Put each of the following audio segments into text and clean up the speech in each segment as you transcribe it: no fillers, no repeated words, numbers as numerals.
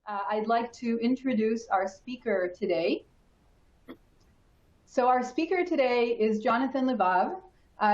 I'd like to introduce our speaker today. So our speaker today is Jonathan Levav.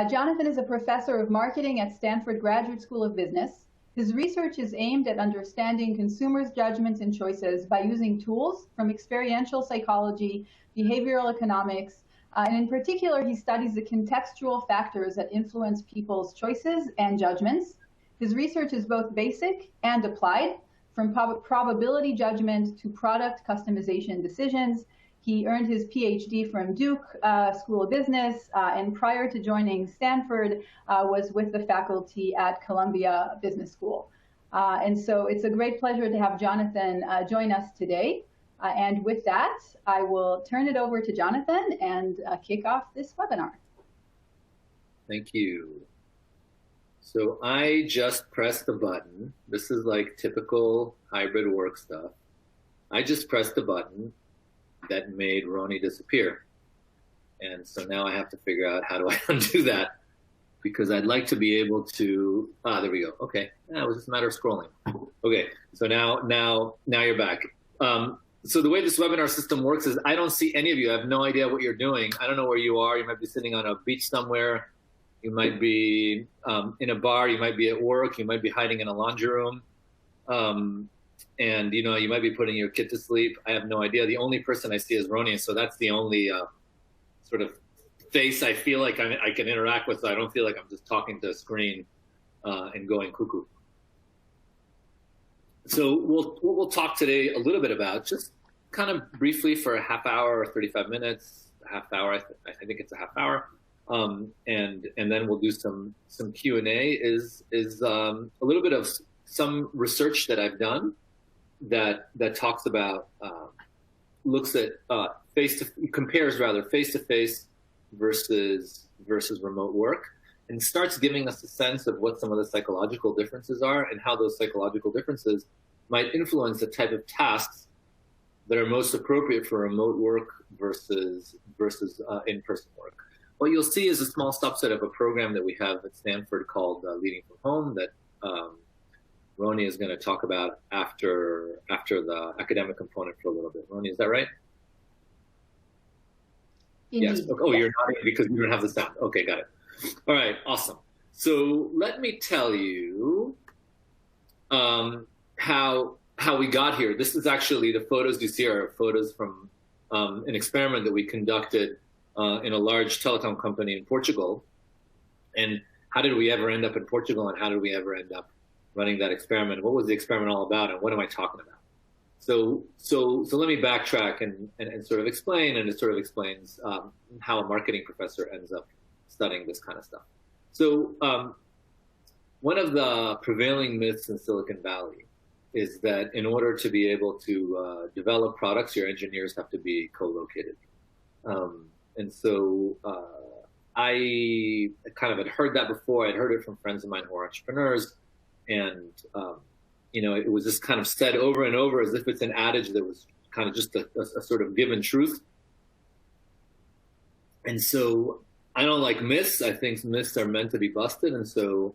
Jonathan is a professor of marketing at Stanford Graduate School of Business. His research is aimed at understanding consumers' judgments and choices by using tools from experiential psychology, behavioral economics, and in particular, he studies the contextual factors that influence people's choices and judgments. His research is both basic and applied, from probability judgment to product customization decisions. He earned his PhD from Duke School of Business, and prior to joining Stanford, was with the faculty at Columbia Business School. And so it's a great pleasure to have Jonathan join us today. And with that, I will turn it over to Jonathan and kick off this webinar. Thank you. So I just pressed a button. This is like typical hybrid work stuff. I just pressed a button that made Roni disappear. And so now I have to figure out how do I undo that, because I'd like to be able to, there we go. Okay, yeah, it was just a matter of scrolling. Okay, so now you're back. So the way this webinar system works is I don't see any of you. I have no idea what you're doing. I don't know where you are. You might be sitting on a beach somewhere. You might be in a bar. You might be at work. You might be hiding in a laundry room. And, you might be putting your kid to sleep. I have no idea. The only person I see is Roni. So that's the only sort of face I feel like I can interact with. So I don't feel like I'm just talking to a screen and going cuckoo. So we'll talk today a little bit about, just kind of briefly for a half hour or 35 minutes, a half hour. I think it's a half hour. And then we'll do some Q&A is a little bit of some research that I've done that talks about, looks at compares face-to-face versus remote work, and starts giving us a sense of what some of the psychological differences are and how those psychological differences might influence the type of tasks that are most appropriate for remote work versus in-person work. What you'll see is a small subset of a program that we have at Stanford called Leading from Home that Roni is going to talk about after the academic component for a little bit. Roni, is that right? Indeed. Yes. Oh, you're nodding because you don't have the sound. Okay, got it. All right, awesome. So let me tell you how we got here. This is actually, the photos you see are photos from an experiment that we conducted in a large telecom company in Portugal. And how did we ever end up in Portugal, and how did we ever end up running that experiment? What was the experiment all about, and what am I talking about? So let me backtrack and sort of explain, and it sort of explains how a marketing professor ends up studying this kind of stuff. So one of the prevailing myths in Silicon Valley is that in order to be able to develop products, your engineers have to be co-located. And so I kind of had heard that before. I'd heard it from friends of mine who are entrepreneurs. And, it was just kind of said over and over as if it's an adage that was kind of just a sort of given truth. And so I don't like myths. I think myths are meant to be busted. And so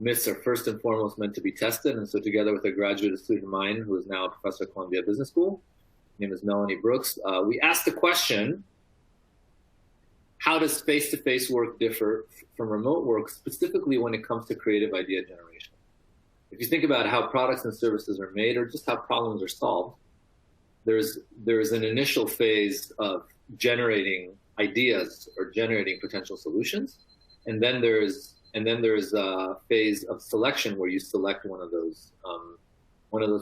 myths are first and foremost meant to be tested. And so together with a graduate student of mine, who is now a professor at Columbia Business School, her name is Melanie Brooks, we asked the question, how does face-to-face work differ from remote work, specifically when it comes to creative idea generation? If you think about how products and services are made, or just how problems are solved, there's an initial phase of generating ideas or generating potential solutions, and then there's a phase of selection where you select one of those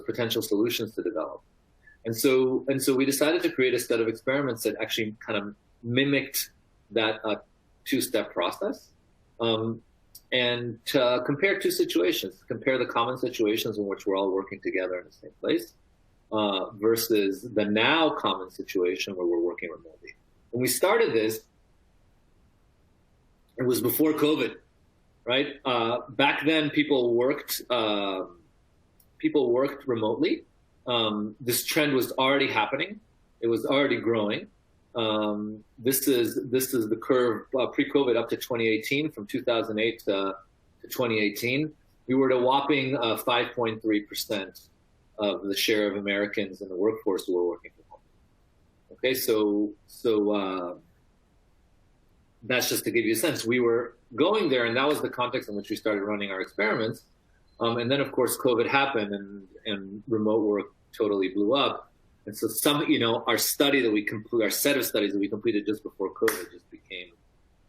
potential solutions to develop. And so we decided to create a set of experiments that actually kind of mimicked that two-step process, and to compare two situations, compare the common situations in which we're all working together in the same place versus the now common situation where we're working remotely. When we started this, it was before COVID, right? Back then, people worked remotely. This trend was already happening. It was already growing. This is the curve pre-COVID up to 2018. From 2008 to 2018, we were at a whopping 5.3% the share of Americans in the workforce who were working from home. Okay, that's just to give you a sense. We were going there, and that was the context in which we started running our experiments. And then, of course, COVID happened, and remote work totally blew up. And so our study that we complete, our set of studies that we completed just before COVID just became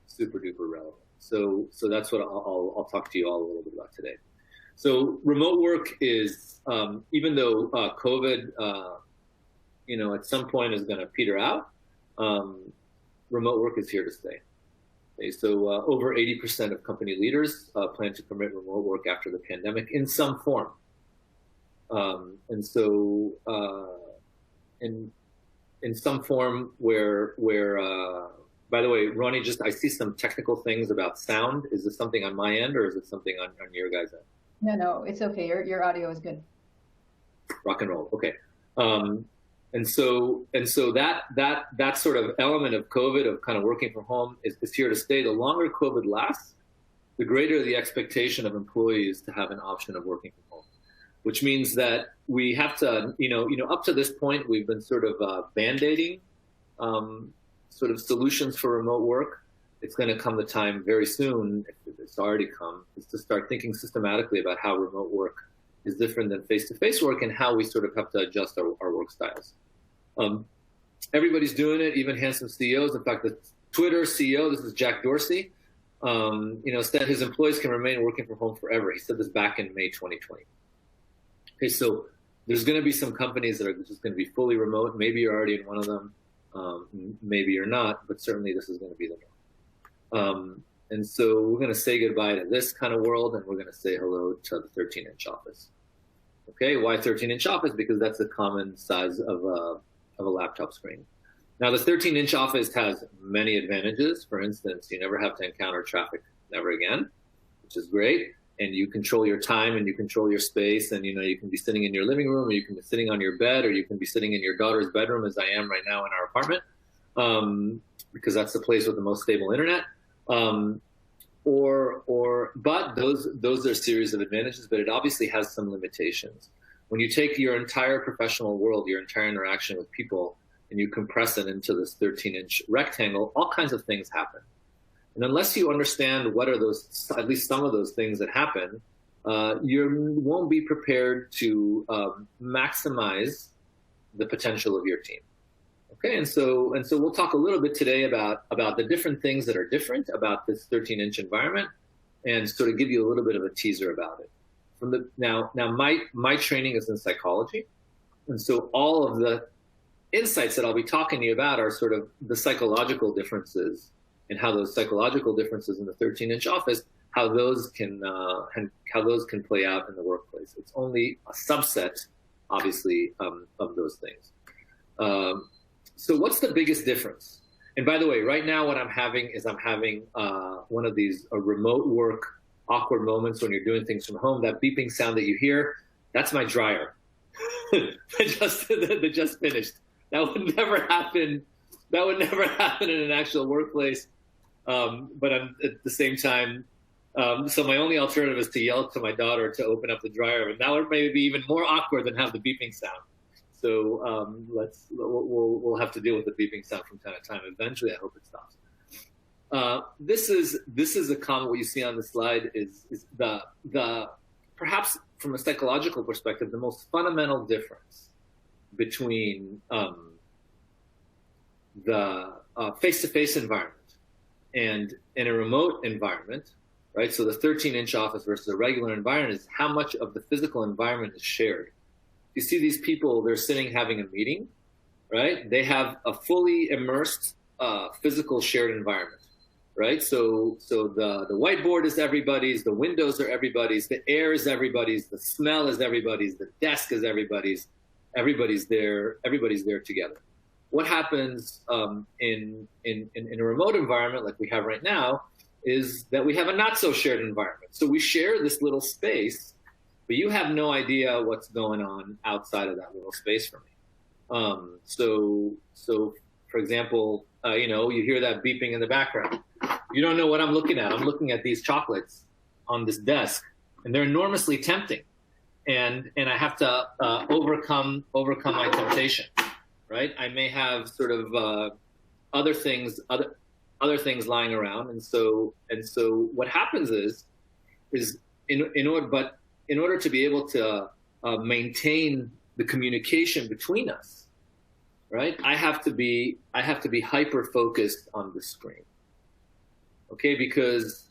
super duper relevant. So that's what I'll talk to you all a little bit about today. So remote work is, even though COVID, at some point is going to peter out, remote work is here to stay. Okay, so over 80% of company leaders plan to permit remote work after the pandemic in some form. And so in some form where by the way, Ronnie, I see some technical things about sound. Is this something on my end, or is it something on your guys' end? No, it's okay. Your audio is good. Rock and roll. Okay. And so that sort of element of COVID, of kind of working from home, is here to stay. The longer COVID lasts, the greater the expectation of employees to have an option of working from home, which means that we have to, up to this point, we've been sort of band-aiding sort of solutions for remote work. It's going to come the time very soon, if it's already come, is to start thinking systematically about how remote work is different than face-to-face work, and how we sort of have to adjust our work styles. Everybody's doing it, even handsome CEOs. In fact, the Twitter CEO, this is Jack Dorsey, said his employees can remain working from home forever. He said this back in May 2020. Okay, so there's going to be some companies that are just going to be fully remote. Maybe you're already in one of them. Maybe you're not, but certainly this is going to be the norm. And so we're going to say goodbye to this kind of world, and we're going to say hello to the 13-inch office. Okay, why 13-inch office? Because that's the common size of a laptop screen. Now, the 13-inch office has many advantages. For instance, you never have to encounter traffic ever again, which is great. And you control your time, and you control your space, and you can be sitting in your living room, or you can be sitting on your bed, or you can be sitting in your daughter's bedroom, as I am right now in our apartment, because that's the place with the most stable internet. But those are a series of advantages, but it obviously has some limitations. When you take your entire professional world, your entire interaction with people, and you compress it into this 13-inch rectangle, all kinds of things happen. And unless you understand what are those, at least some of those things that happen, you won't be prepared to maximize the potential of your team. Okay, and so we'll talk a little bit today about the different things that are different about this 13-inch environment, and sort of give you a little bit of a teaser about it. Now my training is in psychology, and so all of the insights that I'll be talking to you about are sort of the psychological differences, and how those psychological differences in the 13-inch office, how those can play out in the workplace. It's only a subset, obviously, of those things. So what's the biggest difference? And by the way, right now what I'm having one of these remote work awkward moments when you're doing things from home. That beeping sound that you hear, that's my dryer. that just finished. That would never happen. That would never happen in an actual workplace. But I'm at the same time, so my only alternative is to yell to my daughter to open up the dryer, and that would maybe be even more awkward than have the beeping sound. So we'll have to deal with the beeping sound from time to time. Eventually, I hope it stops. This is a comment. What you see on the slide is the perhaps from a psychological perspective, the most fundamental difference between the face-to-face environment and in a remote environment, right? So the 13-inch office versus a regular environment is how much of the physical environment is shared. You see these people, they're sitting having a meeting, right? They have a fully immersed physical shared environment, right? So the whiteboard is everybody's, the windows are everybody's, the air is everybody's, the smell is everybody's, the desk is everybody's there together. What happens in a remote environment like we have right now is that we have a not so shared environment. So we share this little space, but you have no idea what's going on outside of that little space for me. So for example, you hear that beeping in the background. You don't know what I'm looking at. I'm looking at these chocolates on this desk, and they're enormously tempting. and I have to overcome my temptation, right? I may have sort of other things lying around, and so what happens is in order to be able to maintain the communication between us, right? I have to be hyper focused on the screen, okay? Because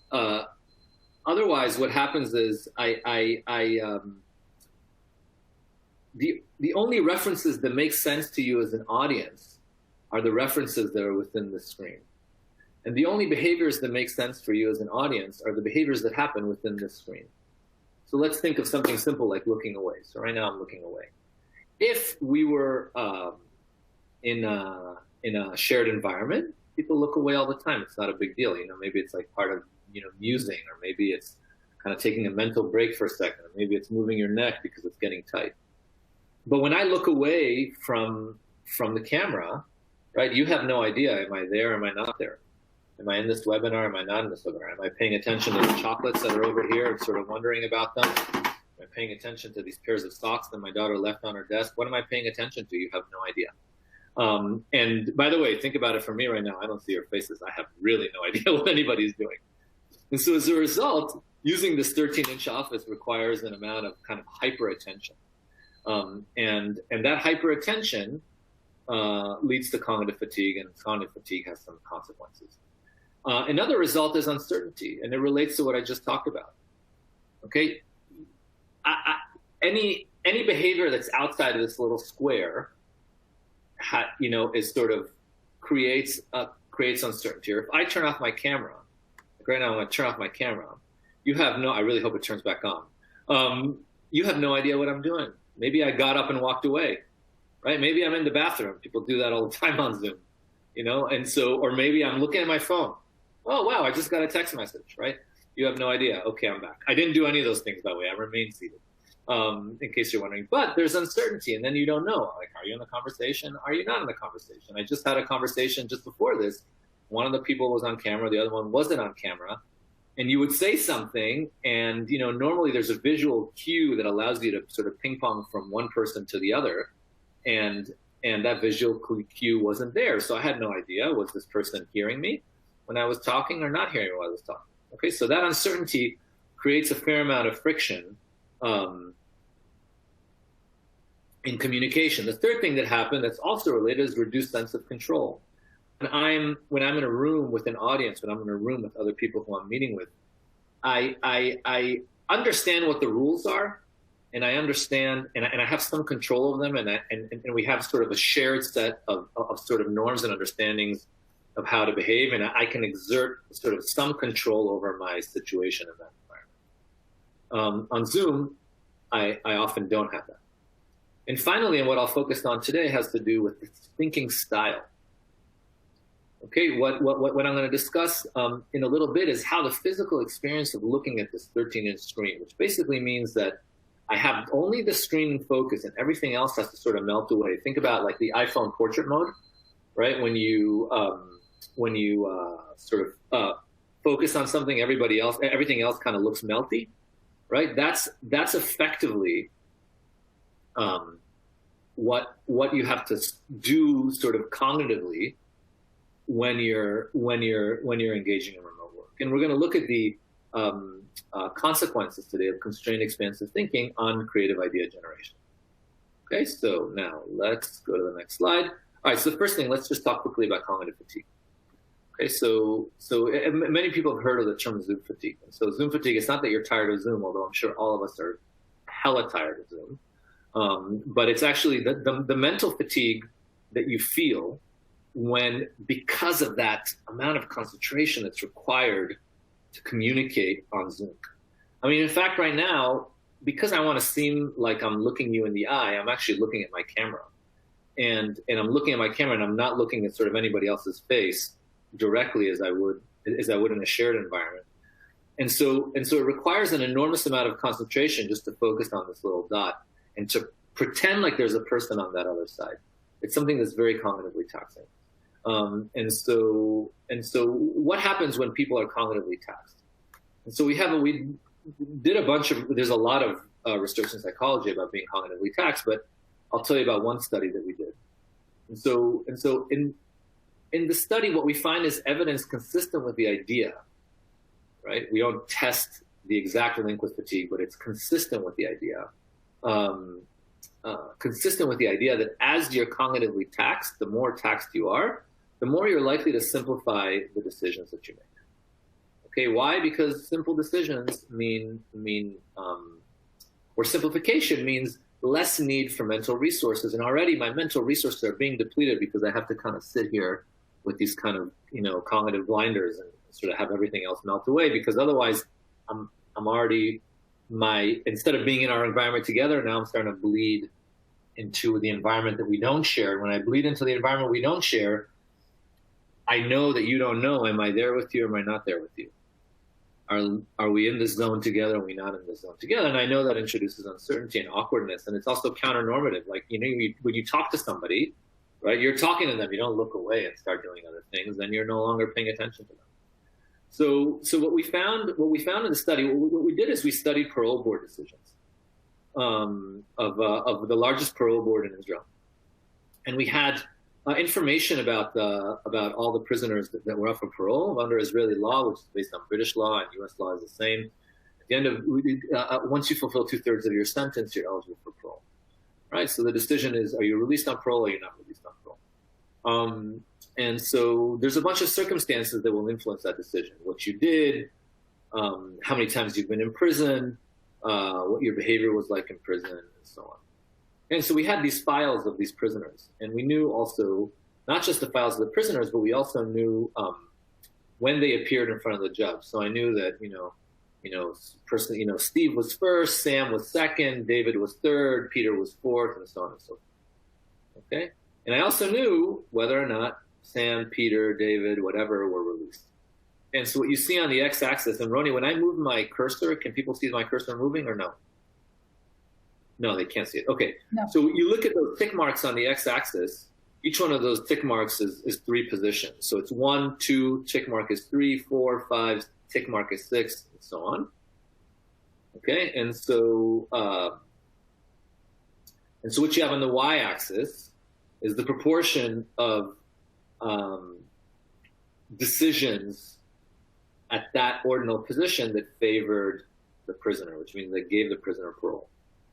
otherwise, what happens is the only references that make sense to you as an audience are the references that are within the screen. And the only behaviors that make sense for you as an audience are the behaviors that happen within the screen. So let's think of something simple like looking away. So right now I'm looking away. If we were in a shared environment, people look away all the time. It's not a big deal. Maybe it's like part of, musing, or maybe it's kind of taking a mental break for a second, or maybe it's moving your neck because it's getting tight. But when I look away from the camera, right, you have no idea, am I there, am I not there? Am I in this webinar, am I not in this webinar? Am I paying attention to the chocolates that are over here and sort of wondering about them? Am I paying attention to these pairs of socks that my daughter left on her desk? What am I paying attention to? You have no idea. And by the way, think about it for me right now. I don't see your faces. I have really no idea what anybody's doing. And so as a result, using this 13-inch office requires an amount of kind of hyper attention. And that hyper attention leads to cognitive fatigue, and cognitive fatigue has some consequences. Another result is uncertainty, and it relates to what I just talked about. Okay, any behavior that's outside of this little square, is sort of creates uncertainty. Or if I turn off my camera, like right now I'm going to turn off my camera. I really hope it turns back on. You have no idea what I'm doing. Maybe I got up and walked away, right? Maybe I'm in the bathroom. People do that all the time on Zoom, and so, or maybe I'm looking at my phone. Oh, wow, I just got a text message, right? You have no idea. Okay, I'm back. I didn't do any of those things, by the way. I remained seated, in case you're wondering. But there's uncertainty, and then you don't know. Like, are you in the conversation? Are you not in the conversation? I just had a conversation just before this. One of the people was on camera. The other one wasn't on camera. And you would say something, and, normally there's a visual cue that allows you to sort of ping pong from one person to the other. And that visual cue wasn't there. So I had no idea, was this person hearing me when I was talking or not hearing me while I was talking? Okay, so that uncertainty creates a fair amount of friction in communication. The third thing that happened that's also related is reduced sense of control. When I'm in a room with an audience, when I'm in a room with other people who I'm meeting with, I understand what the rules are, and I understand, and I have some control of them, and we have sort of a shared set of sort of norms and understandings of how to behave, and I can exert sort of some control over my situation in that environment. On Zoom, I often don't have that. And finally, and what I'll focus on today has to do with the thinking style. Okay, what I'm going to discuss in a little bit is how the physical experience of looking at this 13-inch screen, which basically means that I have only the screen in focus and everything else has to sort of melt away. Think about like the iPhone portrait mode, right? When you sort of focus on something, everything else kind of looks melty, right? That's effectively what you have to do sort of cognitively when you're engaging in remote work. And we're going to look at the consequences today of constrained expansive thinking on creative idea generation. Okay, so now let's go to the next slide. All right, so the first thing, let's just talk quickly about cognitive fatigue. Okay, so many people have heard of the term Zoom fatigue. And so Zoom fatigue, it's not that you're tired of Zoom, although I'm sure all of us are hella tired of Zoom. But it's actually the mental fatigue that you feel because of that amount of concentration that's required to communicate on Zoom. I mean, in fact, right now, because I want to seem like I'm looking you in the eye, I'm actually looking at my camera. And I'm looking at my camera, and I'm not looking at sort of anybody else's face directly as I would in a shared environment. And so it requires an enormous amount of concentration just to focus on this little dot and to pretend like there's a person on that other side. It's something that's very cognitively taxing. And so what happens when people are cognitively taxed? And so there's a lot of research in psychology about being cognitively taxed, but I'll tell you about one study that we did. And so in the study, what we find is evidence consistent with the idea, right? We don't test the exact link with fatigue, but it's consistent with the idea. Consistent with the idea that as you're cognitively taxed, the more taxed you are, the more you're likely to simplify the decisions that you make. Okay, why? Because simple decisions or simplification means less need for mental resources. And already my mental resources are being depleted because I have to kind of sit here with these kind of, cognitive blinders and sort of have everything else melt away, because otherwise I'm already instead of being in our environment together, now I'm starting to bleed into the environment that we don't share. When I bleed into the environment we don't share, I know that you don't know, am I there with you or am I not there with you? Are we in this zone together? Are we not in this zone together? And I know that introduces uncertainty and awkwardness, and it's also counter-normative. Like, when you talk to somebody, right, you're talking to them, you don't look away and start doing other things, then you're no longer paying attention to them. So what we found in the study, what we did is we studied parole board decisions of the largest parole board in Israel, and we had information about all the prisoners that were up for parole under Israeli law, which is based on British law, and U.S. law is the same. At the end of once you fulfill 2/3 of your sentence, you're eligible for parole, right? So the decision is: are you released on parole, or are you not released on parole? And so there's a bunch of circumstances that will influence that decision: what you did, how many times you've been in prison, what your behavior was like in prison, and so on. And so we had these files of these prisoners, and we knew also not just the files of the prisoners, but we also knew when they appeared in front of the judge. So I knew that Steve was first, Sam was second, David was third, Peter was fourth, and so on and so forth. Okay, and I also knew whether or not Sam, Peter, David, whatever, were released. And so what you see on the x-axis, and Roni, when I move my cursor, can people see my cursor moving or no? No, they can't see it. Okay. No. So you look at those tick marks on the x-axis. Each one of those tick marks is 3 positions. So it's 1, 2, tick mark is 3, 4, 5, tick mark is 6, and so on. Okay. And so what you have on the y-axis is the proportion of decisions at that ordinal position that favored the prisoner, which means they gave the prisoner parole.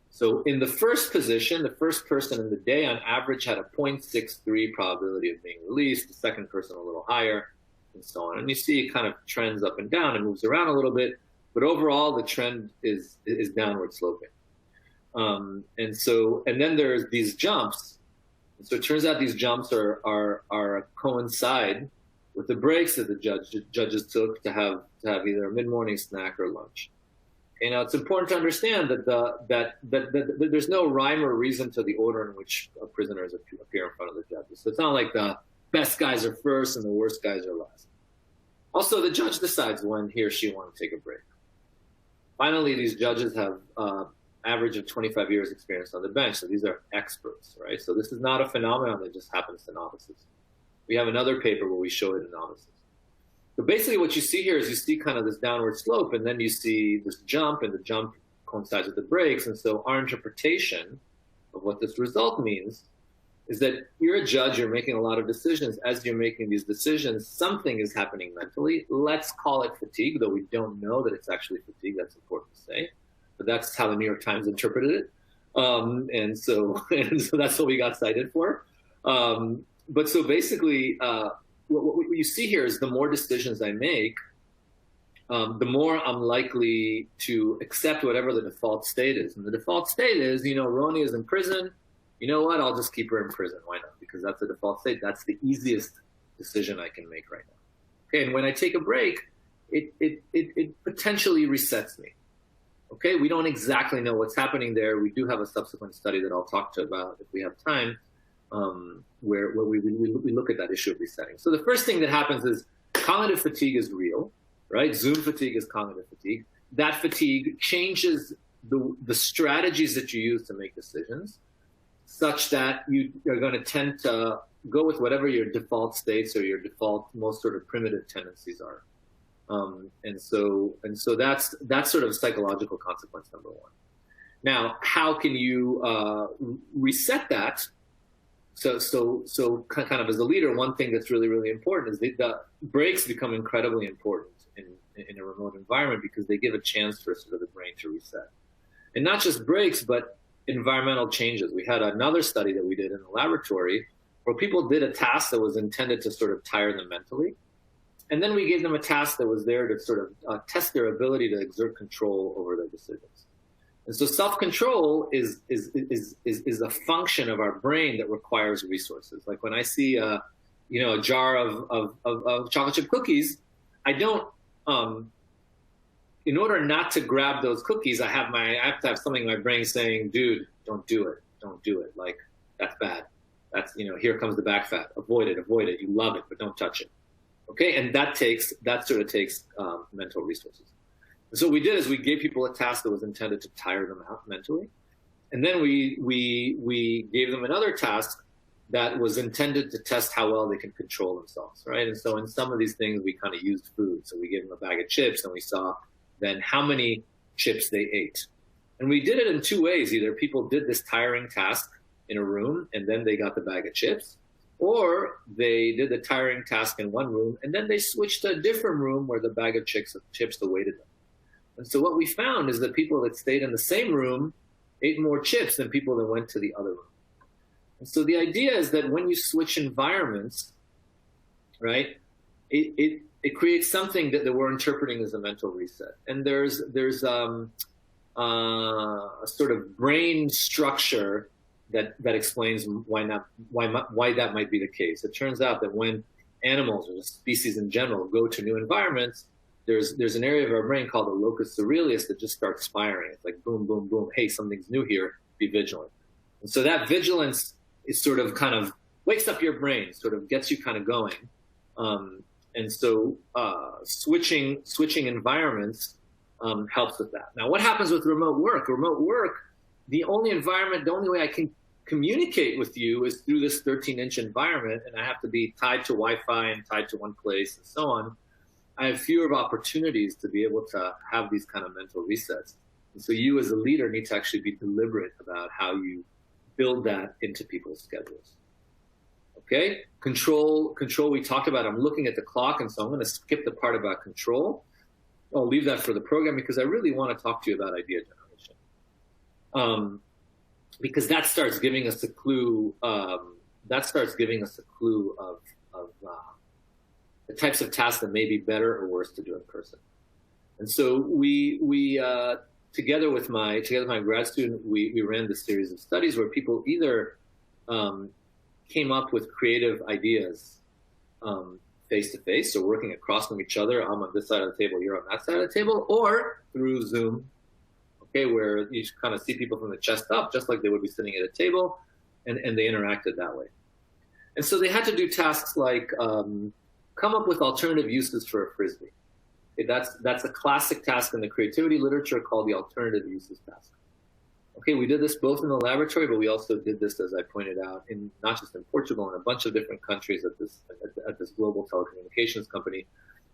So in the first position, the first person in the day on average had a 0.63 probability of being released, the second person a little higher, and so on. And you see it kind of trends up and down and moves around a little bit, but overall the trend is downward sloping. And then there's these jumps. And so it turns out these jumps are coincide with the breaks that the judges took to have either a mid-morning snack or lunch. It's important to understand that there's no rhyme or reason to the order in which prisoners appear in front of the judges. So it's not like the best guys are first and the worst guys are last. Also, the judge decides when he or she wants to take a break. Finally, these judges have average of 25 years experience on the bench. So these are experts, right? So this is not a phenomenon that just happens to novices. We have another paper where we show it in novices. But basically what you see here is you see kind of this downward slope, and then you see this jump, and the jump coincides with the breaks. And so our interpretation of what this result means is that you're a judge, you're making a lot of decisions. As you're making these decisions, something is happening mentally. Let's call it fatigue, though we don't know that it's actually fatigue. That's important to say. But that's how the New York Times interpreted it. And so that's what we got cited for. But so basically, what you see here is the more decisions I make, the more I'm likely to accept whatever the default state is. And the default state is, Roni is in prison. You know what? I'll just keep her in prison. Why not? Because that's the default state. That's the easiest decision I can make right now. Okay, and when I take a break, it potentially resets me. Okay, we don't exactly know what's happening there. We do have a subsequent study that I'll talk to about if we have time, where we look at that issue of resetting. So the first thing that happens is cognitive fatigue is real, right? Zoom fatigue is cognitive fatigue. That fatigue changes the strategies that you use to make decisions, such that you are going to tend to go with whatever your default states or your default most sort of primitive tendencies are. And so that's sort of psychological consequence number one. Now, how can you reset that? So kind of as a leader, one thing that's really, really important is the breaks become incredibly important in a remote environment because they give a chance for sort of the brain to reset. And not just breaks, but environmental changes. We had another study that we did in the laboratory where people did a task that was intended to sort of tire them mentally. And then we gave them a task that was there to sort of test their ability to exert control over their decisions. And so self-control is a function of our brain that requires resources. Like when I see a jar of chocolate chip cookies, I don't, in order not to grab those cookies, I have to have something in my brain saying, dude, don't do it. Don't do it. Like, that's bad. That's, here comes the back fat. Avoid it. You love it, but don't touch it. Okay. And that sort of takes mental resources. And so what we did is we gave people a task that was intended to tire them out mentally. And then we gave them another task that was intended to test how well they can control themselves, right? And so in some of these things, we kind of used food. So we gave them a bag of chips and we saw then how many chips they ate. And we did it in two ways. Either people did this tiring task in a room and then they got the bag of chips, or they did the tiring task in one room and then they switched to a different room where the bag of chips awaited them. And so what we found is that people that stayed in the same room ate more chips than people that went to the other room. And so the idea is that when you switch environments, right, it creates something that we're interpreting as a mental reset. And there's a sort of brain structure that explains why that might be the case. It turns out that when animals or species in general go to new environments, there's an area of our brain called the locus coeruleus that just starts firing. It's like boom, boom, boom. Hey, something's new here. Be vigilant. And so that vigilance is sort of kind of wakes up your brain, sort of gets you kind of going. And so switching environments helps with that. Now, what happens with remote work? Remote work, the only way I can communicate with you is through this 13-inch environment, and I have to be tied to Wi-Fi and tied to one place and so on. I have fewer opportunities to be able to have these kind of mental resets. And so you as a leader need to actually be deliberate about how you build that into people's schedules. Okay? Control we talked about. I'm looking at the clock, and so I'm going to skip the part about control. I'll leave that for the program because I really want to talk to you about idea generation. Because that starts giving us a clue. Of the types of tasks that may be better or worse to do in person. And so we together with my grad student, we ran this series of studies where people either came up with creative ideas face to face, so working across from each other. I'm on this side of the table, you're on that side of the table, or through Zoom, okay, where you kind of see people from the chest up, just like they would be sitting at a table, and they interacted that way. And so they had to do tasks like come up with alternative uses for a Frisbee. Okay, that's a classic task in the creativity literature called the alternative uses task. Okay, we did this both in the laboratory, but we also did this, as I pointed out, in not just in Portugal, in a bunch of different countries at this global telecommunications company,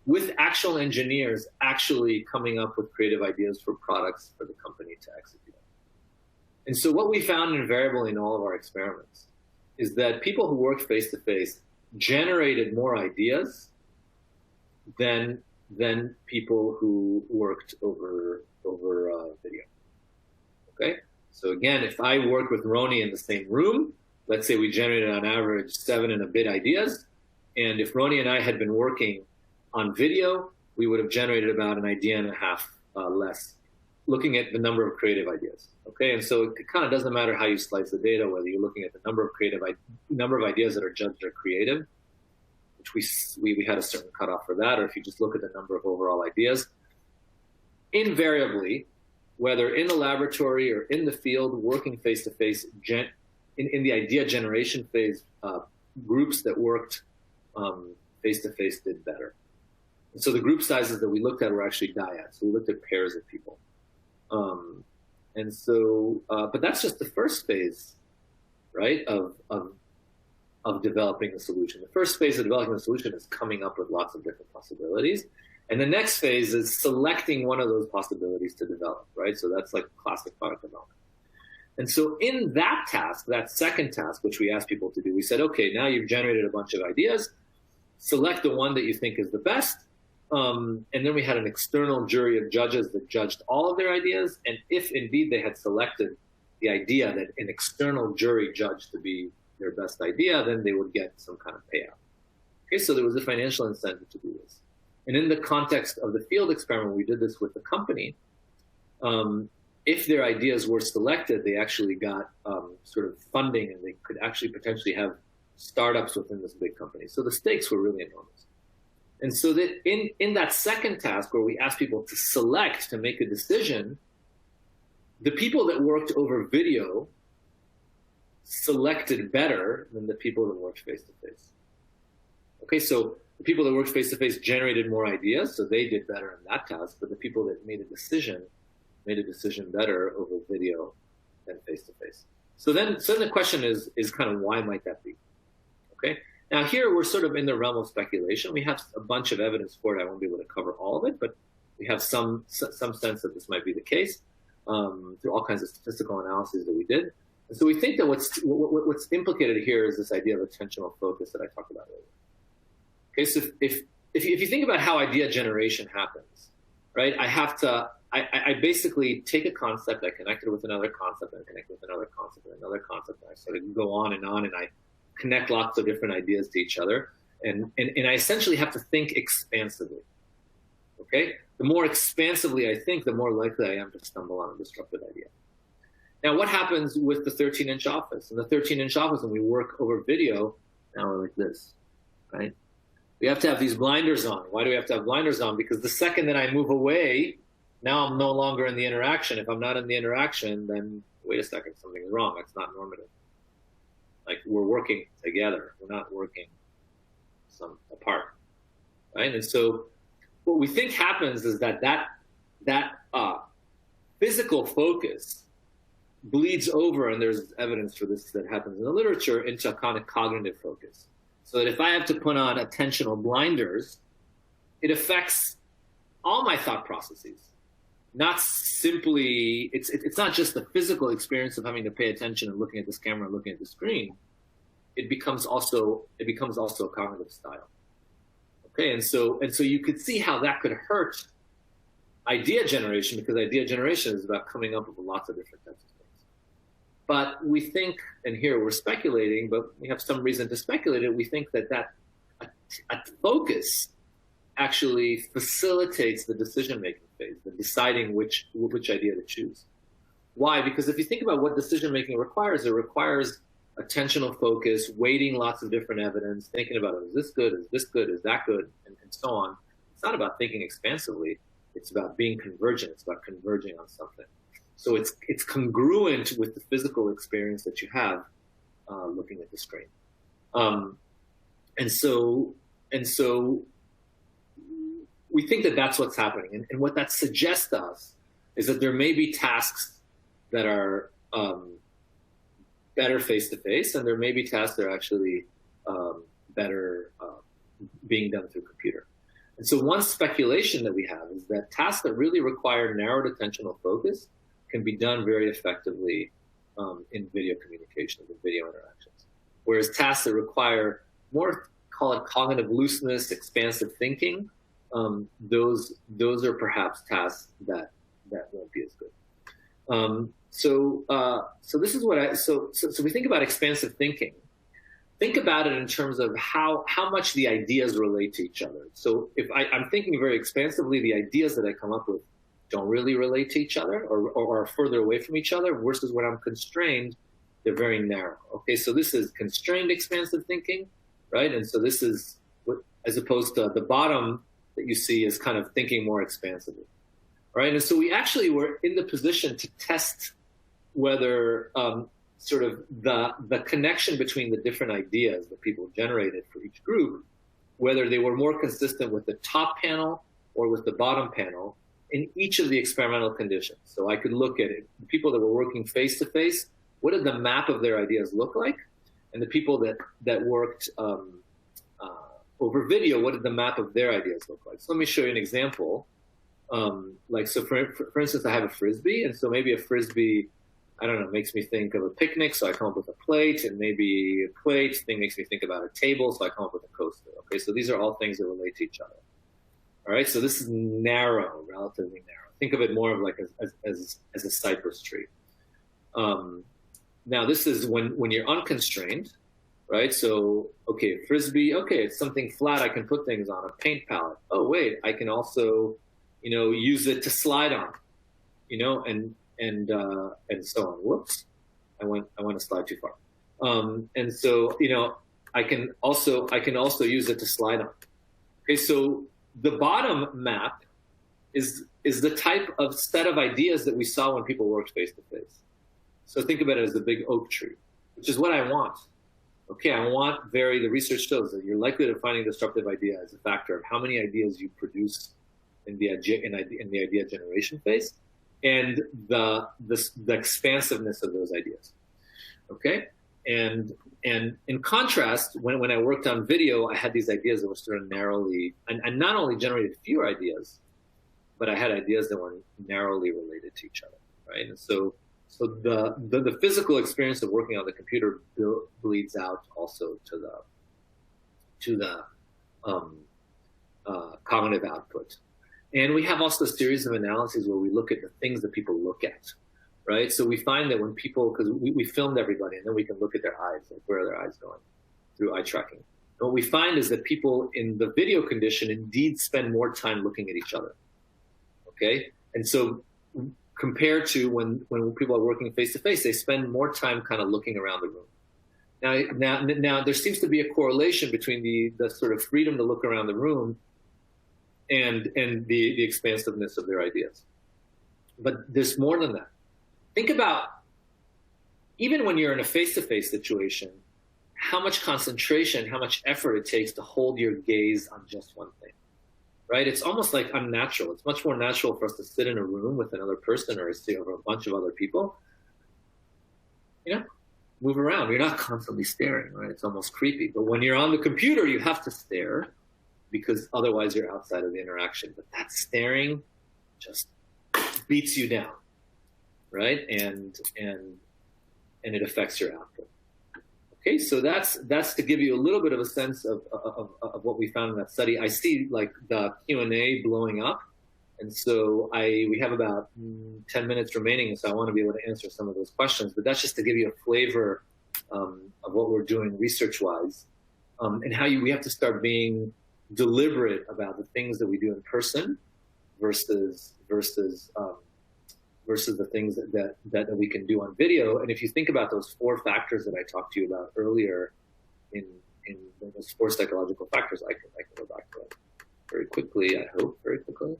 with actual engineers actually coming up with creative ideas for products for the company to execute. And so what we found invariably in all of our experiments is that people who worked face-to-face generated more ideas than people who worked over video. Okay? So again, if I worked with Roni in the same room, let's say we generated on average 7 and a bit ideas, and if Roni and I had been working on video, we would have generated about an idea and a half less, looking at the number of creative ideas. Okay, and so it kind of doesn't matter how you slice the data, whether you're looking at the number of ideas that are judged are creative, which we had a certain cutoff for that, or if you just look at the number of overall ideas. Invariably, whether in the laboratory or in the field, working face-to-face, in the idea generation phase, groups that worked face-to-face did better. And so the group sizes that we looked at were actually dyads. So we looked at pairs of people. But that's just the first phase, right, of of developing a solution. The first phase of developing a solution is coming up with lots of different possibilities. And the next phase is selecting one of those possibilities to develop, right? So that's like classic product development. And so in that task, that second task, which we asked people to do, we said, okay, now you've generated a bunch of ideas, select the one that you think is the best. And then we had an external jury of judges that judged all of their ideas. And if indeed they had selected the idea that an external jury judged to be their best idea, then they would get some kind of payout. Okay, so there was a financial incentive to do this. And in the context of the field experiment, we did this with the company. If their ideas were selected, they actually got sort of funding, and they could actually potentially have startups within this big company. So the stakes were really enormous. And so that in that second task, where we asked people to select, to make a decision, the people that worked over video selected better than the people that worked face-to-face. Okay, so the people that worked face-to-face generated more ideas, so they did better in that task, but the people that made a decision better over video than face-to-face. So then the question is kind of, why might that be? Okay, now here we're sort of in the realm of speculation. We have a bunch of evidence for it. I won't be able to cover all of it, but we have some sense that this might be the case through all kinds of statistical analyses that we did. And so we think that what's implicated here is this idea of attentional focus that I talked about earlier. Okay, so if you think about how idea generation happens, right? I basically take a concept, I connect it with another concept, and I connect it with another concept, and another concept, and I sort of go on, and I connect lots of different ideas to each other, and I essentially have to think expansively. Okay, the more expansively I think, the more likely I am to stumble on a disruptive idea. Now, what happens with the 13-inch office? In the 13-inch office, when we work over video, now we're like this, right? We have to have these blinders on. Why do we have to have blinders on? Because the second that I move away, now I'm no longer in the interaction. If I'm not in the interaction, then wait a second, something's wrong. That's not normative. Like, we're working together. We're not working apart, right? And so what we think happens is that physical focus bleeds over, and there's evidence for this that happens in the literature, into a kind of cognitive focus. So that if I have to put on attentional blinders, it affects all my thought processes. Not simply, it's not just the physical experience of having to pay attention and looking at this camera and looking at the screen. It becomes also a cognitive style. Okay, and so you could see how that could hurt idea generation, because idea generation is about coming up with lots of different types of things. But we think, and here we're speculating, but we have some reason to speculate it, we think that a focus actually facilitates the decision-making phase, the deciding which idea to choose. Why? Because if you think about what decision-making requires, it requires attentional focus, weighting lots of different evidence, thinking about, is this good, is this good, is that good, and so on. It's not about thinking expansively. It's about being convergent. It's about converging on something. So it's congruent with the physical experience that you have looking at the screen. And so we think that that's what's happening. And what that suggests to us is that there may be tasks that are better face-to-face, and there may be tasks that are actually better being done through computer. And so one speculation that we have is that tasks that really require narrowed attentional focus can be done very effectively in video communications and video interactions. Whereas tasks that require more, call it cognitive looseness, expansive thinking, those are perhaps tasks that won't be as good. So this is what so we think about expansive thinking. Think about it in terms of how much the ideas relate to each other. So if I'm thinking very expansively, the ideas that I come up with don't really relate to each other or are further away from each other, versus when I'm constrained, they're very narrow. Okay, so this is constrained expansive thinking, right? And so this is, as opposed to the bottom that you see, is kind of thinking more expansively, right? And so we actually were in the position to test whether sort of the connection between the different ideas that people generated for each group, whether they were more consistent with the top panel or with the bottom panel in each of the experimental conditions. So I could look at it, people that were working face-to-face, what did the map of their ideas look like? And the people that worked over video, what did the map of their ideas look like? So let me show you an example. So for instance, I have a Frisbee, and so maybe a Frisbee, I don't know, makes me think of a picnic, so I come up with a plate, and maybe a plate thing makes me think about a table, so I come up with a coaster. Okay, so these are all things that relate to each other. All right, so this is narrow, relatively narrow. Think of it more of like as a cypress tree. Now this is when you're unconstrained, right? So, okay, Frisbee, okay, it's something flat I can put things on, a paint palette. Oh, wait, I can also, use it to slide on, and so on. Whoops, I went a slide too far. And so, I can also use it to slide on. Okay, so the bottom map is the type of set of ideas that we saw when people worked face to face. So think about it as a big oak tree, which is what I want. Okay, the research shows that you're likely to find a disruptive idea as a factor of how many ideas you produce in the idea generation phase, and the expansiveness of those ideas. Okay, and in contrast, when I worked on video, I had these ideas that were sort of narrowly, and not only generated fewer ideas, but I had ideas that were narrowly related to each other, right? And so the physical experience of working on the computer bleeds out also to the cognitive output. And we have also a series of analyses where we look at the things that people look at, right? So we find that when people, because we filmed everybody, and then we can look at their eyes, like where are their eyes going through eye tracking. And what we find is that people in the video condition indeed spend more time looking at each other, okay? And so compared to when people are working face-to-face, they spend more time kind of looking around the room. Now there seems to be a correlation between the sort of freedom to look around the room and the expansiveness of their ideas. But there's more than that. Think about, even when you're in a face-to-face situation, how much concentration, how much effort it takes to hold your gaze on just one thing, right? It's almost like unnatural. It's much more natural for us to sit in a room with another person or sit over a bunch of other people, move around. You're not constantly staring, right? It's almost creepy. But when you're on the computer, you have to stare because otherwise you're outside of the interaction. But that staring just beats you down, right? And it affects your output. Okay, so that's to give you a little bit of a sense of what we found in that study. I see like the Q&A blowing up, and so we have about 10 minutes remaining, and so I want to be able to answer some of those questions. But that's just to give you a flavor of what we're doing research-wise, and how we have to start being deliberate about the things that we do in person versus the things that we can do on video. And if you think about those 4 factors that I talked to you about earlier in those 4 psychological factors, I can go back to it very quickly, I hope very quickly,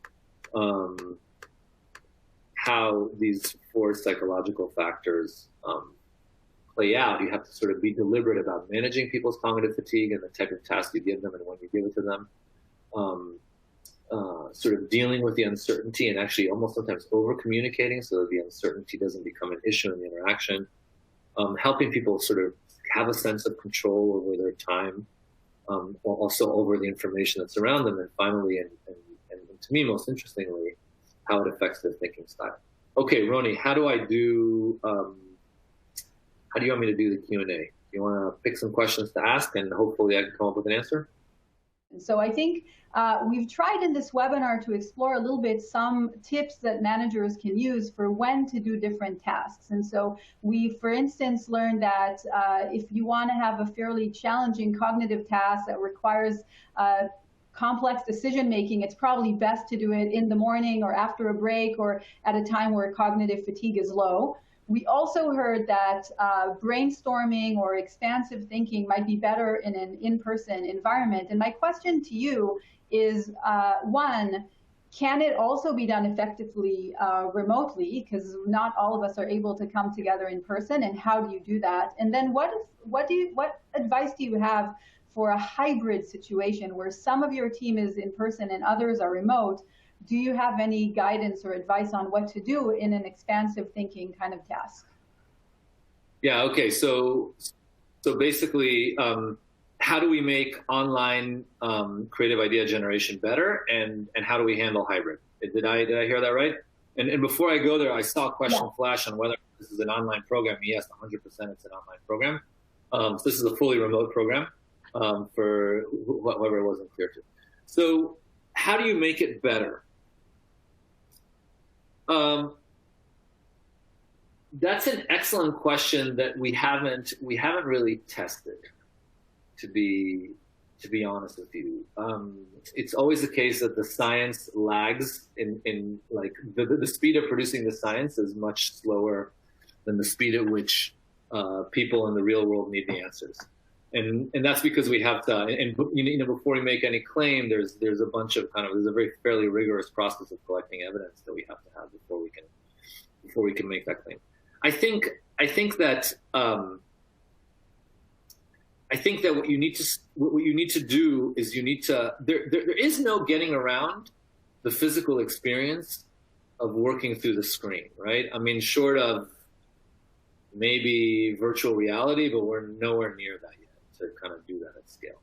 how these 4 psychological factors play out. You have to sort of be deliberate about managing people's cognitive fatigue and the type of task you give them and when you give it to them. Sort of dealing with the uncertainty and actually almost sometimes over communicating so that the uncertainty doesn't become an issue in the interaction. Helping people sort of have a sense of control over their time, also over the information that's around them. And finally, and to me, most interestingly, how it affects their thinking style. Okay, Roni, how do you want me to do the Q&A? You want to pick some questions to ask and hopefully I can come up with an answer? So I think we've tried in this webinar to explore a little bit some tips that managers can use for when to do different tasks. And so we, for instance, learned that if you want to have a fairly challenging cognitive task that requires complex decision making, it's probably best to do it in the morning or after a break or at a time where cognitive fatigue is low. We also heard that brainstorming or expansive thinking might be better in an in-person environment. And my question to you is, one, can it also be done effectively remotely? Because not all of us are able to come together in person. And how do you do that? And then what advice do you have for a hybrid situation where some of your team is in person and others are remote? Do you have any guidance or advice on what to do in an expansive thinking kind of task? Yeah, okay. So So basically, how do we make online creative idea generation better, and how do we handle hybrid? Did I hear that right? And before I go there, I saw a question flash on whether this is an online program. Yes, 100% it's an online program. So this is a fully remote program for whoever it wasn't clear to. So how do you make it better? That's an excellent question that we haven't really tested, to be honest with you. It's always the case that the science lags in like the speed of producing the science is much slower than the speed at which people in the real world need the answers. And that's because we have to, and before we make any claim, there's a bunch of there's a very fairly rigorous process of collecting evidence that we have to have before we can make that claim. I think that what you need to do is there is no getting around the physical experience of working through the screen, right? I mean, short of maybe virtual reality, but we're nowhere near that yet to kind of do that at scale.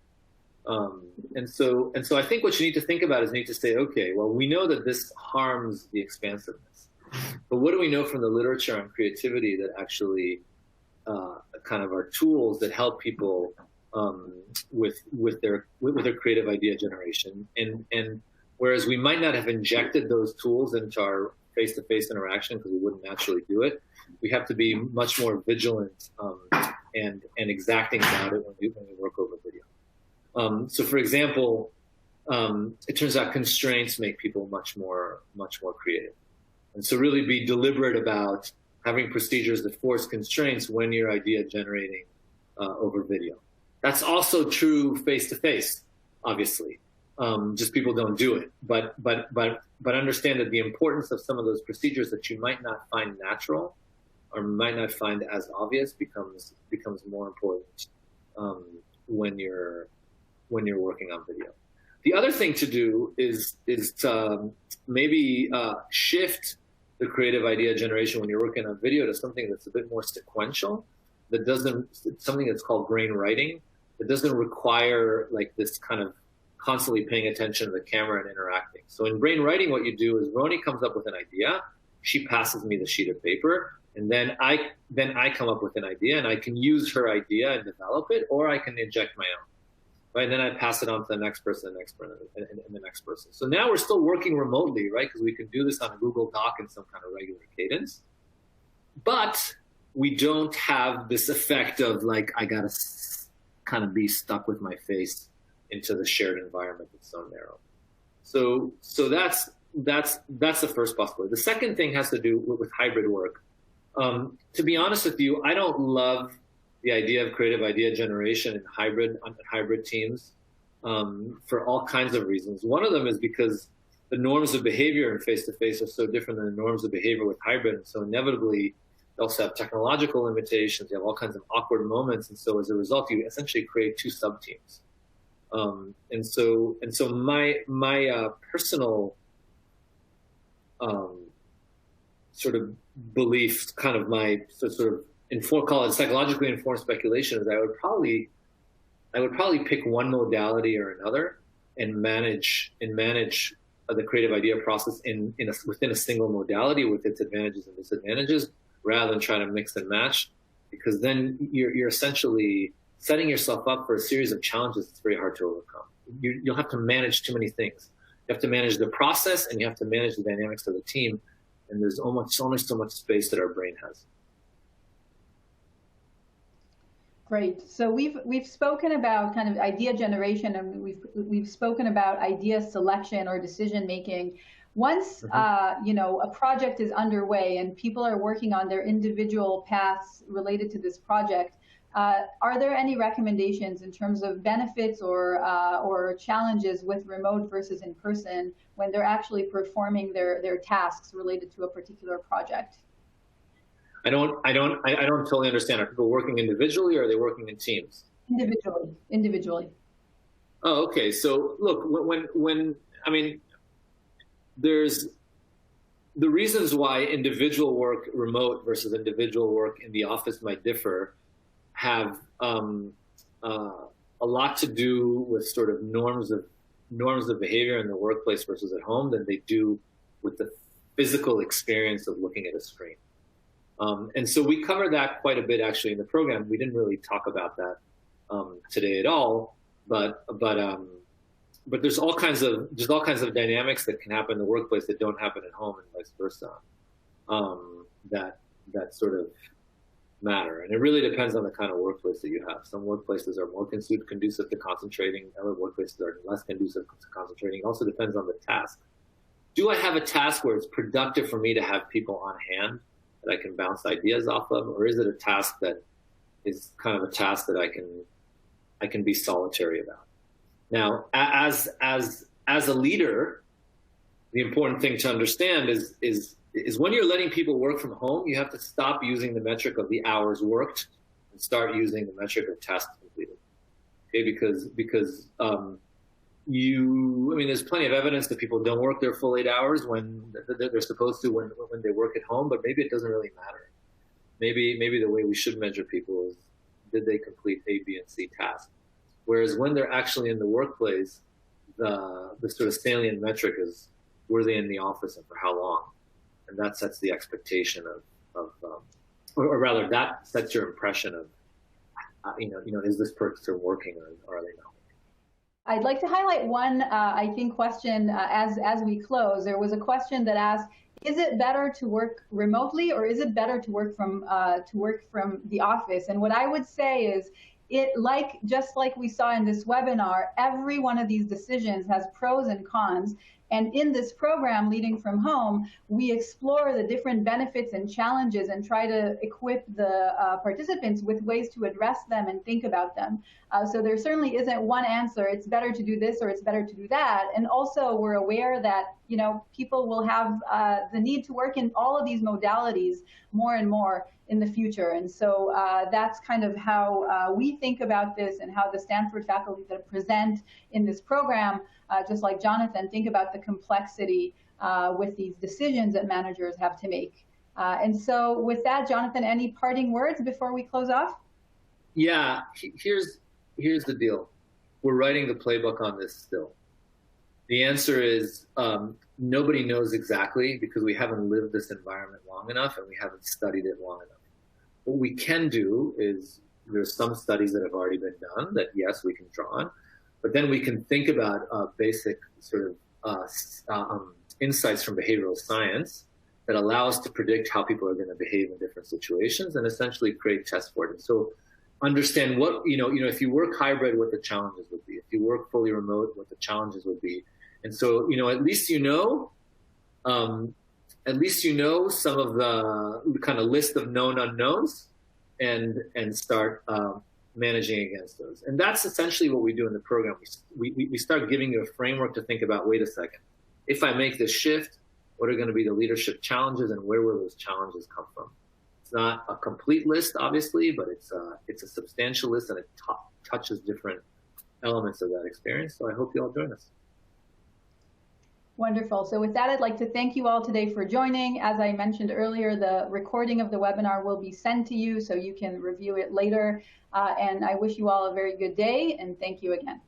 And so I think what you need to think about is you need to say, okay, well, we know that this harms the expansiveness, but what do we know from the literature on creativity that actually kind of are tools that help people with their creative idea generation, and whereas we might not have injected those tools into our face-to-face interaction because we wouldn't naturally do it, we have to be much more vigilant and exacting about it when we work over video. So, for example, it turns out constraints make people much more creative, and so really be deliberate about having procedures that force constraints when you're idea generating over video. That's also true face-to-face, obviously. Just people don't do it, but understand that the importance of some of those procedures that you might not find natural or might not find as obvious becomes more important when you're working on video. The other thing to do is to maybe shift the creative idea generation when you're working on video to something that's a bit more sequential, something that's called brain writing. It doesn't require like this kind of constantly paying attention to the camera and interacting. So in brain writing, what you do is Roni comes up with an idea, she passes me the sheet of paper, and then I come up with an idea, and I can use her idea and develop it, or I can inject my own. Right, and then I pass it on to the next person, and the next person. So now we're still working remotely, right? Because we can do this on a Google Doc in some kind of regular cadence, but we don't have this effect of like I gotta kind of be stuck with my face into the shared environment that's so narrow. So that's the first possibility. The second thing has to do with hybrid work. To be honest with you, I don't love the idea of creative idea generation in hybrid teams for all kinds of reasons. One of them is because the norms of behavior in face-to-face are so different than the norms of behavior with hybrid. And so inevitably, you also have technological limitations. You have all kinds of awkward moments. And so as a result, you essentially create two sub-teams. And so my personal sort of belief, kind of my sort of call it psychologically informed speculation, is I would probably pick one modality or another and manage the creative idea process within a single modality with its advantages and disadvantages, rather than trying to mix and match, because then you're essentially setting yourself up for a series of challenges that's very hard to overcome. You'll have to manage too many things. You have to manage the process, and you have to manage the dynamics of the team, and there's only so much space that our brain has. Great. So we've spoken about kind of idea generation, and we've spoken about idea selection or decision making. Once a project is underway and people are working on their individual paths related to this project, are there any recommendations in terms of benefits or challenges with remote versus in person when they're actually performing their tasks related to a particular project? I don't totally understand. Are people working individually, or are they working in teams? Individually. Oh, okay. So look, there's the reasons why individual work remote versus individual work in the office might differ have a lot to do with sort of norms of behavior in the workplace versus at home than they do with the physical experience of looking at a screen. And so we cover that quite a bit actually in the program. We didn't really talk about that today at all, but there's all kinds of dynamics that can happen in the workplace that don't happen at home and vice versa. That sort of matter, and it really depends on the kind of workplace that you have. Some workplaces are more conducive to concentrating. Other workplaces are less conducive to concentrating. It also depends on the task. Do I have a task where it's productive for me to have people on hand that I can bounce ideas off of, or is it a task that is kind of a task that I can be solitary about? Now, as a leader, the important thing to understand is when you're letting people work from home, you have to stop using the metric of the hours worked and start using the metric of tasks completed. Okay, because there's plenty of evidence that people don't work their full 8 hours when they're supposed to when they work at home, but maybe it doesn't really matter. Maybe the way we should measure people is, did they complete A, B, and C tasks? Whereas when they're actually in the workplace, the sort of salient metric is, were they in the office and for how long? And that sets the expectation or rather that sets your impression of, is this person working or are they not? I'd like to highlight one, I think, question as we close. There was a question that asked, is it better to work remotely or is it better to work from the office? And what I would say is, just like we saw in this webinar, every one of these decisions has pros and cons. And in this program, Leading from Home, we explore the different benefits and challenges and try to equip the participants with ways to address them and think about them. So there certainly isn't one answer. It's better to do this or it's better to do that. And also we're aware that, people will have the need to work in all of these modalities more and more in the future. And so that's kind of how we think about this and how the Stanford faculty that present in this program, just like Jonathan, think about the complexity with these decisions that managers have to make. And so with that, Jonathan, any parting words before we close off? Yeah, here's the deal. We're writing the playbook on this still. The answer is nobody knows exactly because we haven't lived this environment long enough and we haven't studied it long enough. What we can do is, there's some studies that have already been done that, yes, we can draw on, but then we can think about basic sort of insights from behavioral science that allow us to predict how people are going to behave in different situations and essentially create tests for it. So understand what, if you work hybrid, what the challenges would be. If you work fully remote, what the challenges would be. And so, at least some of the kind of list of known unknowns and start managing against those. And that's essentially what we do in the program. We start giving you a framework to think about, wait a second, if I make this shift, what are going to be the leadership challenges and where will those challenges come from? It's not a complete list, obviously, but it's a substantial list and it touches different elements of that experience. So I hope you all join us. Wonderful. So with that, I'd like to thank you all today for joining. As I mentioned earlier, the recording of the webinar will be sent to you so you can review it later. And I wish you all a very good day and thank you again.